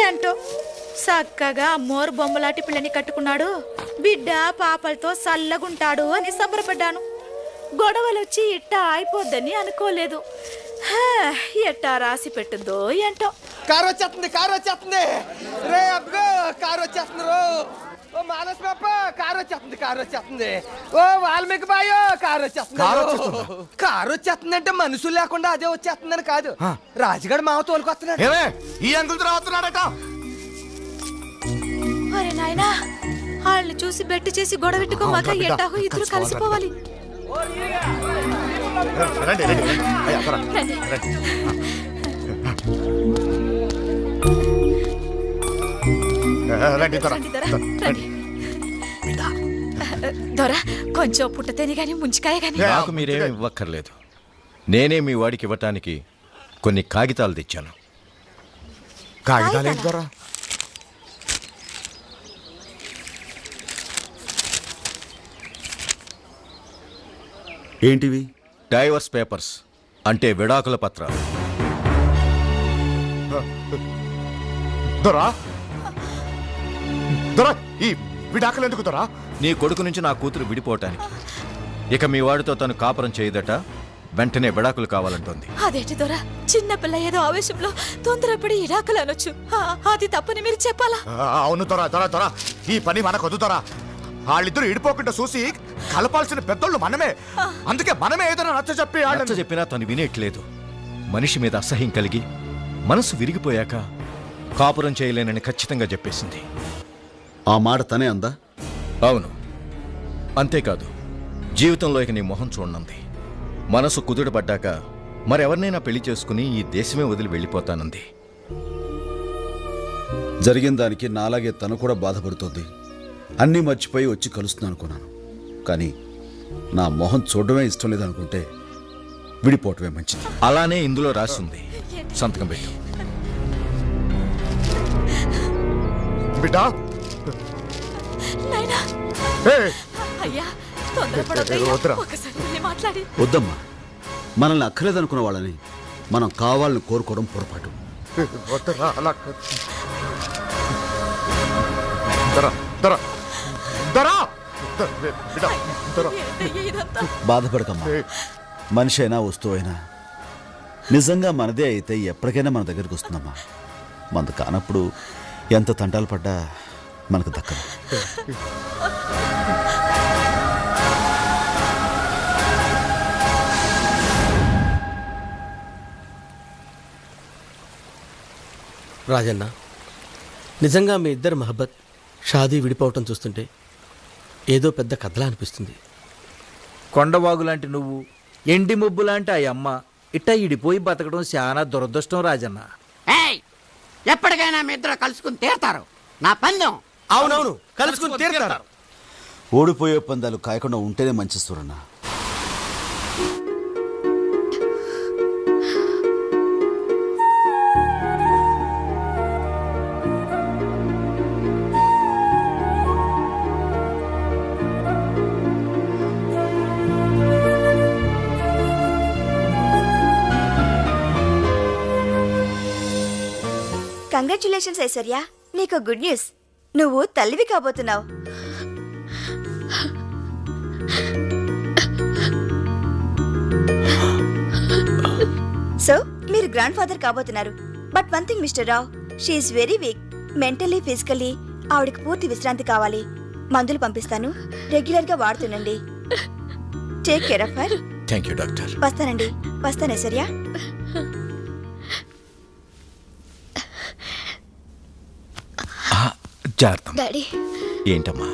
ఏంటో చక్కగా మోరు బొమ్మలాంటి పిల్లని కట్టుకున్నాడు, బిడ్డ పాపలతో సల్లగుంటాడు అని సంబరపడ్డాను. గొడవలొచ్చి ఇట్టా అయిపోద్దని అనుకోలేదు. ఎట్టా రాసి పెట్టిందో ఏంటో. కారు వచ్చేస్తుంది రే అబ్బో కారు వచ్చేస్తుంది రో. ఓ మానస్ పాప కారు వచ్చేస్తుంది. ఓ వాల్మీకి బాయో కారు వచ్చేస్తుంది అంటే మనుషులు లేకుండా అదే వచ్చేస్తుందని కాదు, రాజుగారు మావ తోలుకొస్తున్నాడు. ఈ అంకుల్ రావస్తున్నాడట. అరే నాయనా, వాళ్ళని చూసి బెట్టు చేసి గొడవెట్టుకోమాక ఎట్టాహో ఇద్దరు కలిసిపోవాలి. దొరా కొంచెం పుట్టతేనే గాని ముంచికాయ గాని. నాకు మీరేమి ఇవ్వక్కర్లేదు. నేనే మీ వాడికి ఇవ్వటానికి కొన్ని కాగితాలు తెచ్చాను. కాగితాలు దొరా? ఏంటివి? డైవర్స్ పేపర్స్ అంటే విడాకుల పత్రాలు. దొరా దొరా ఈ విడాకులు ఎందుకు దొరా? నీ కొడుకు నుంచి నా కూతురు విడిపోవటానికి. ఇక మీ వాడితో తను కాపురం చేయదట, వెంటనే విడాకులు కావాలంటోంది. అదేంటి దొరా, చిన్నపిల్ల ఏదో ఆవేశంలో తొందరపడి ఇడాకులు అనొచ్చు, అది తప్పని మీరు చెప్పాలా? అవును దొరా దొరా దొరా ఈ పని మనకు వద్దు దొరా. వాళ్ళిద్దరు ఇడిపోకుండా చూసి కలపాల్సిన పెద్దోళ్ళు మనమే. అందుకే మనమే ఏదైనా నచ్చ చెప్పినా తను వినేట్లేదు. మనిషి మీద అసహ్యం కలిగి మనసు విరిగిపోయాక కాపురం చేయలేనని ఖచ్చితంగా చెప్పేసింది. ఆ మాట తనే అందా? అవును, అంతేకాదు జీవితంలో ఇక నీ మొహం చూడనుంది. మనసు కుదుటపడ్డాక మరెవరినైనా పెళ్లి చేసుకుని ఈ దేశమే వదిలి వెళ్ళిపోతానంది. జరిగిన దానికి నాలాగే తను కూడా బాధపడుతోంది. అన్నీ మర్చిపోయి వచ్చి కలుస్తున్నాను అనుకున్నాను, కానీ నా మొహం చూడడమే ఇష్టం లేదనుకుంటే విడిపోవటమే మంచిది. అలానే ఇందులో రాస్తుంది, సంతకం పెట్టు. బిడ్డా వద్దమ్మా, మనల్ని అక్కర్లేదనుకున్న వాళ్ళని మనం కావాలని కోరుకోవడం పొరపాటు. బాధపడకమ్మా. మనిషి అయినా వస్తువు అయినా నిజంగా మనదే అయితే ఎప్పటికైనా మన దగ్గరికి వస్తుందమ్మా. మనది కానప్పుడు ఎంత తంటాలు పడ్డా మనకు దక్కదు. రాజన్న, నిజంగా మీ ఇద్దరు మహబ్బత్ షాదీ విడిపోవటం చూస్తుంటే ఏదో పెద్ద కథలా అనిపిస్తుంది. కొండవాగు లాంటి నువ్వు, ఎండి మొబ్బు లాంటి ఆ అమ్మ ఇట్ట ఇడిపోయి బతకడం చాలా దురదృష్టం రాజన్న. ఎప్పటికైనా మీ ఇద్దరు కలుసుకుని తీరుతారు. నా పందెం. అవునవును, కలుసుకుని తీరుతారు. ఓడిపోయే పందాలు కాయకుండా ఉంటేనే మంచి సూరన్న. కంగ్రాచ్యులేషన్స్ ఐశ్వర్య, నీకు గుడ్ న్యూస్. నువ్వు తల్లివి కాబోతున్నావు. సో మీరు గ్రాండ్ ఫాదర్ కాబోతున్నారు. But one thing mister Rao, she is very weak. Mentally physically ఆవిడకి పూర్తి విశ్రాంతి కావాలి. మందులు పంపిస్తాను, రెగ్యులర్ గా వాడుతుండండి. Take care of her. Thank you doctor. వస్తానండి. వస్తాను ఐశ్వర్య. డాడీ. ఏంటమ్మా?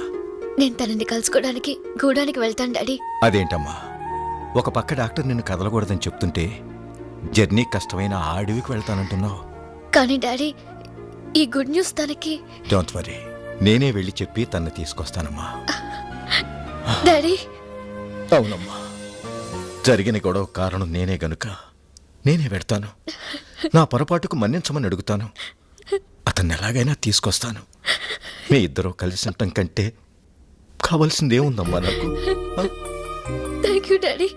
నేను తనని కలుసుకోవడానికి గూడానికి వెళ్తాను డాడీ. అదేంటమ్మా, ఒక పక్క డాక్టర్ నిన్ను కదలకూడదని చెప్తుంటే జర్నీ కష్టమైన ఆ అడవికి వెళ్తానంటున్నావు. కానీ డాడీ, ఈ గుడ్ న్యూస్ తనకి. డోంట్ వరీ, నేనే వెళ్ళి చెప్పి తన్ని తీసుకొస్తానమ్మా. డాడీ. అవునమ్మా, జరిగిన గొడవ కారణం నేనే గనుక నేనే వెళ్తాను. నా పొరపాటుకు మన్నించమని అడుగుతాను. అతన్ని ఎలాగైనా తీసుకొస్తాను. మీ ఇద్దరూ కలిసి ఉండటం కంటే కావాల్సిందేముందమ్మా నాకు? Thank you daddy.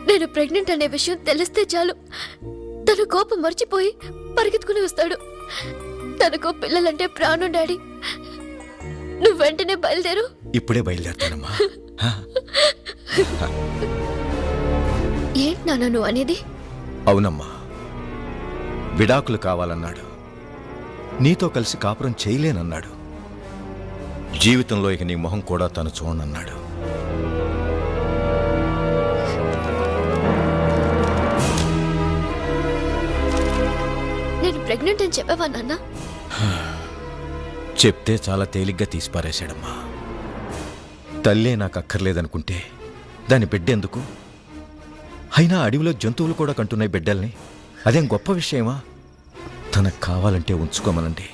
నేను ప్రెగ్నెంట్ అనే విషయం తెలిస్తే చాలు తన కోపం మర్చిపోయి పరిగెత్తుకుని వస్తాడు. తనకు పిల్లలంటే ప్రాణం డాడీ. నువ్వు వెంటనే బయలుదేరు. ఇప్పుడే బయలుదేరుతానమ్మా. ఏంటి నాన్న నువ్వు అనేది? అవునమ్మా, విడాకులు కావాలన్నాడు. నీతో కలిసి కాపురం చేయలేనన్నాడు. జీవితంలో ఇక నీ మొహం కూడా తను చూడనన్నాడు. నేను ప్రెగ్నెంట్ అని చెప్పావా నాన్న? చెప్తే చాలా తేలిగ్గా తీసిపారేశాడమ్మా. తల్లే నాకు అక్కర్లేదనుకుంటే దాని బిడ్డెందుకు? అయినా అడవిలో జంతువులు కూడా కంటున్నాయి బిడ్డల్ని. అదేం గొప్ప విషయమా? తనకు కావాలంటే ఉంచుకోమనండి,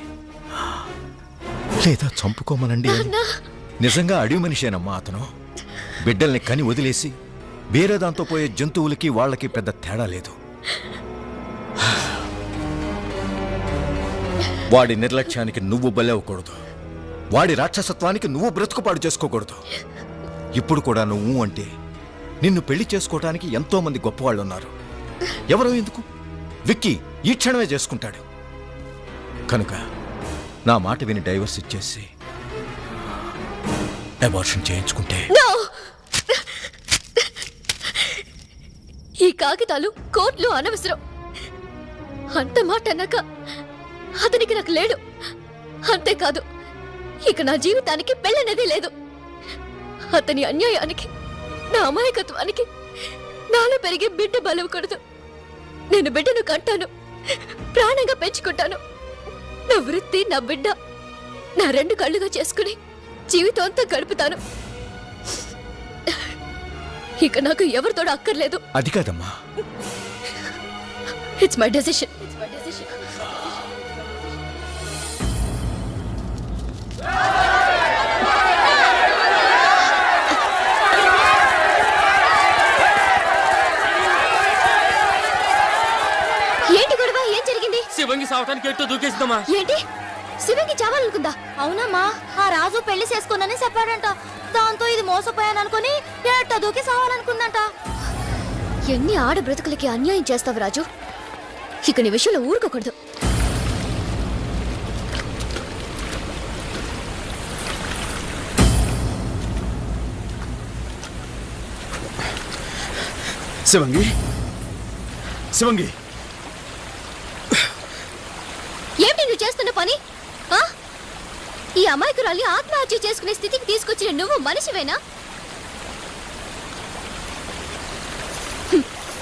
లేదా చంపుకోమనండి అని. నిజంగా అడవి మనిషేనమ్మా అతను. బిడ్డల్ని కని వదిలేసి వేరే దాంతో పోయే జంతువులకి వాళ్ళకి పెద్ద తేడా లేదు. వాడి నిర్లక్ష్యానికి నువ్వు బలవ్వకూడదు. వాడి రాక్షసత్వానికి నువ్వు బ్రతుకుపాడు చేసుకోకూడదు. ఇప్పుడు కూడా నువ్వు అంటే నిన్ను పెళ్లి చేసుకోవటానికి ఎంతో మంది గొప్పవాళ్ళు ఉన్నారు. ఎవరో ఎందుకు? విక్కీ ఈ క్షణమే చేసుకుంటాడు. కనుక నా మాట విని డైవర్స్ ఇచ్చేసి అబార్షన్ చేయించుకుంటే. ఈ కాగితాలు కోర్టులో అనవసరం. అంత మాట అన్నాక అతనికి నాకు లేడు. అంతేకాదు, ఇక నా జీవితానికి పెళ్ళనేది లేదు. అతని అన్యాయానికి, నా అమాయకత్వానికి నాలో పెరిగే బిడ్డ బలవకూడదు. నేను బిడ్డను కంటాను, ప్రాణంగా పెంచుకుంటాను. నా వృత్తి, నా బిడ్డ నా రెండు కళ్ళుగా చేసుకుని జీవితం అంతా గడుపుతాను. ఇక నాకు ఎవరితోడు అక్కర్లేదు. అది కాదమ్మా. It's my decision. ఏంటి గొడవ? ఏం జరిగింది? శివంగి సావటానికి ఎట్టో దూకేసిందమ్మా. ఏంటి? శివంగి చావాలనుకుందా? అవునమ్మా, ఆ రాజు పెళ్లి చేసుకోనని చెప్పాడంట. దాంతో ఇది మోసపోయాననుకుని ఎట్టో దూకి సావాలనుకుందంట. ఎన్ని ఆడ బ్రతుకులకి అన్యాయం చేస్తావు రాజు. ఇక నీ విషయంలో ఊరుకోకూడదు. శివంగి, శివంగి, ఏంటి నువ్వు చేస్తున్న పని? ఆ? ఈ అమాయకురాల్ని ఆత్మహత్య చేసుకునే స్థితికి తీసుకొచ్చిన నువ్వు మనిషివేనా?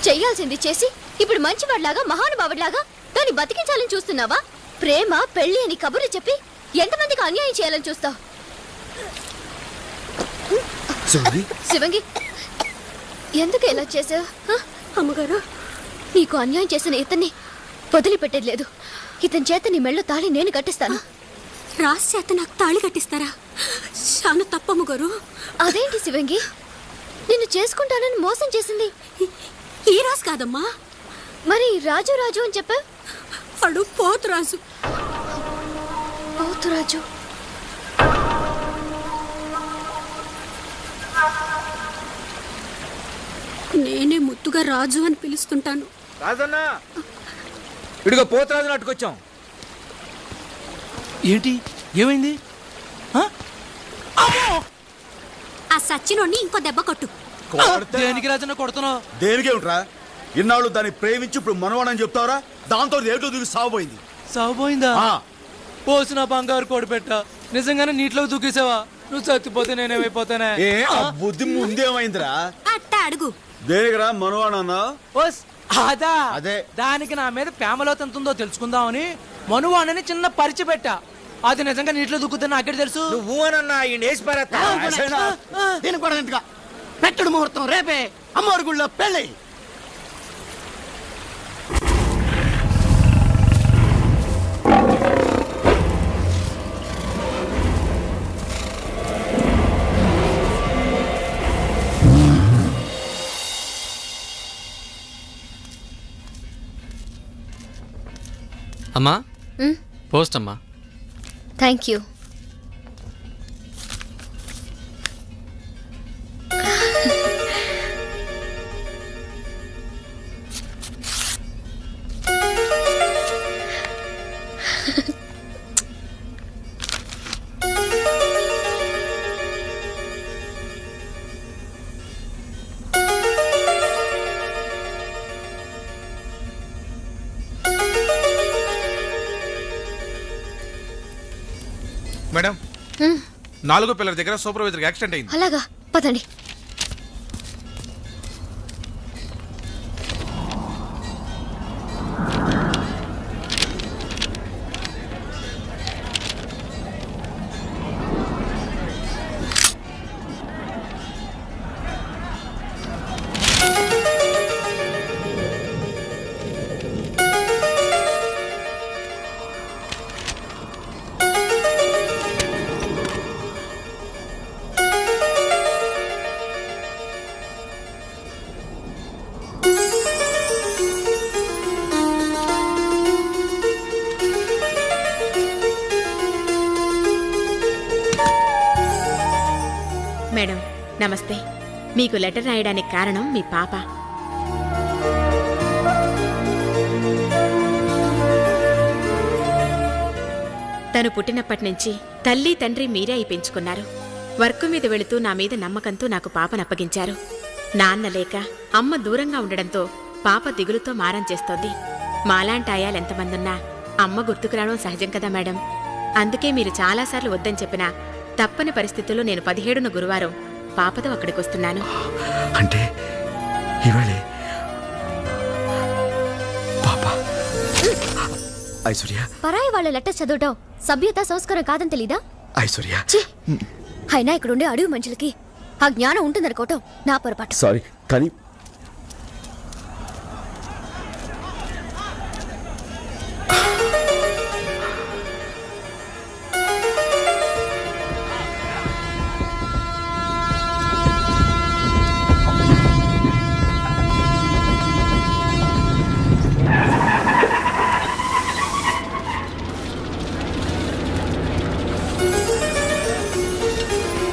చెయ్యాల్సింది చేసి ఇప్పుడు మంచివాడిలాగా, మహానుభావుడిలాగా దాన్ని బతికించాలని చూస్తున్నావా? ప్రేమ, పెళ్లి అని కబుర్లు చెప్పి ఎంతమందికి అన్యాయం చేయాలని చూస్తావు? శివంగి, శివంగి, ఎందుకు ఇలా చేసావు? అమ్మగారు, నీకు అన్యాయం చేసిన ఇతన్ని వదిలిపెట్టేది లేదు. ఇతని చేత నీ మెళ్ళో తాళి నేను కట్టిస్తాను. రాసి చేత నాకు తాళి కట్టిస్తారా? చాలా తప్పమ్మ గారు. అదేంటి శివంగి, నిన్ను చేసుకుంటానని మోసం చేసింది ఈ రాజు కాదమ్మా. మరి రాజు రాజు అని చెప్పా? వాడు పోతురాజు. పోతురాజు? నేనే ముద్దుగా రాజు అని పిలుస్తుంటాను. రాజన్నా, ఇడిగో పోతరాజుని అట్టుకొచ్చాం. ఏంటి? ఏమైంది? ఆ సచ్చినోడిని ఇంకో దెబ్బ కొట్టు. దేనికి రాజన్న కొడుతున్నావు? దేనికేమిట్రా? ఇన్నాళ్ళు దాన్ని ప్రేమించి ఇప్పుడు మనవాడని చెప్తావరా? దాంతో ఏటో దిగి సాగుపోయింది. సాగుపోయిందా? పోసిన బంగారు కోడి పెట్ట నిజంగానే నీటిలో దూకేసావా? నువ్వు చచ్చిపోతే నేనేమైపోతానే? ఏ ఆ బుద్ధి ముందేమైందిరా? అట్ట అడుగు. దేనికిరా మనవాడన్నా? అదా, అదే. దానికి నా మీద ప్రేమలో ఎంతుందో తెలుసుకుందామని మనువాణని చిన్న పరిచి పెట్టా. అది నిజంగా నీటిలో దూకుతున్నా నాకే తెలుసు. నువ్వు అనన్నా ఈ నేసి పారేస్తా. దీని కూడా ఇంతగా పెట్టుడు ముహూర్తం రేపే అమ్మవారి గుళ్ళో పెళ్ళి. అమ్మా, పోస్ట్ అమ్మా. Thank you. మేడం హ్మ్, 4 పిల్లల దగ్గర సూపర్వైజర్ యాక్సిడెంట్ అయింది. అలాగా పదండి. మేడం నమస్తే. మీకు లెటర్ రాయడానికి కారణం మీ పాప. తను పుట్టినప్పటి నుంచి తల్లి తండ్రి మీరే అయి పెంచుకున్నారు. వర్క్ మీద వెళుతూ నా మీద నమ్మకంతో నాకు పాపనప్పగించారు. నాన్న లేక అమ్మ దూరంగా ఉండడంతో పాప దిగులుతో మారం చేస్తోంది. మాలాంటి ఆయాలు ఎంతమందున్నా అమ్మ గుర్తుకు రావడం సహజం కదా మేడం. అందుకే మీరు చాలాసార్లు వద్దని చెప్పినా తప్పని పరిస్థితుల్లో నేను 17న గురువారం పాపతో అక్కడికి వస్తున్నాను. అంటే ఇవాళే పాప ఐశ్వర్య పరాయి వాళ్ళ లెటర్ చదవటం సభ్యత సంస్కారం కాదని తెలీదా? ఐశ్వర్య అయినా ఇక్కడుండే అడవి మనుషులకి ఆ జ్ఞానం ఉంటుందనుకోవటం నా పొరపాటు. సారీ కానీ